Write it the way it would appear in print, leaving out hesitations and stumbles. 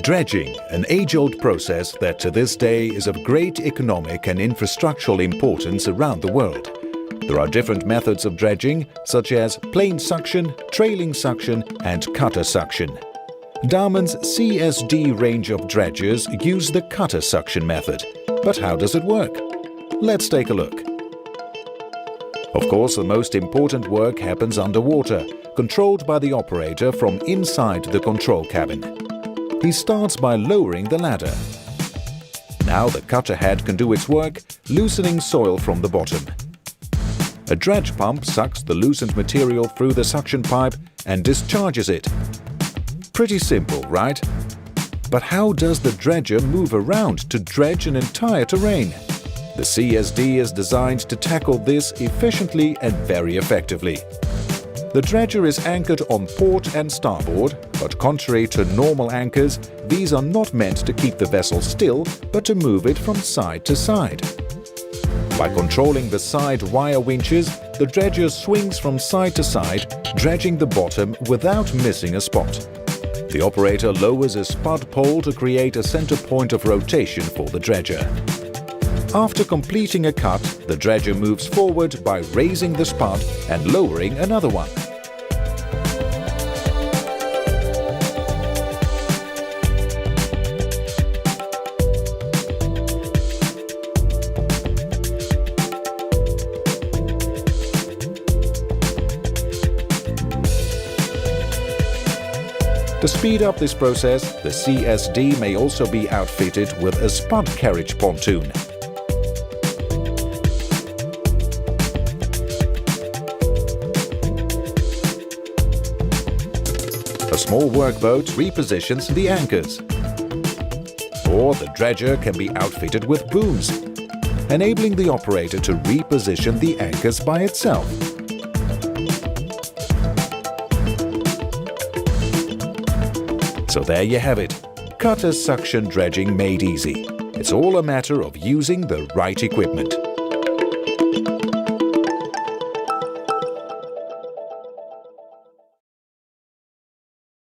Dredging, an age-old process that to this day is of great economic and infrastructural importance around the world. There are different methods of dredging, such as plain suction, trailing suction and cutter suction. Damen's CSD range of dredgers use the cutter suction method. But how does it work? Let's take a look. Of course, the most important work happens underwater, controlled by the operator from inside the control cabin. He starts by lowering the ladder. Now the cutter head can do its work, loosening soil from the bottom. A dredge pump sucks the loosened material through the suction pipe and discharges it. Pretty simple, right? But how does the dredger move around to dredge an entire terrain? The CSD is designed to tackle this efficiently and very effectively. The dredger is anchored on port and starboard, but contrary to normal anchors, these are not meant to keep the vessel still, but to move it from side to side. By controlling the side wire winches, the dredger swings from side to side, dredging the bottom without missing a spot. The operator lowers a spud pole to create a center point of rotation for the dredger. After completing a cut, the dredger moves forward by raising the spud and lowering another one. To speed up this process, the CSD may also be outfitted with a spud carriage pontoon. A small workboat repositions the anchors. Or the dredger can be outfitted with booms, enabling the operator to reposition the anchors by itself. So there you have it, cutter suction dredging made easy. It's all a matter of using the right equipment.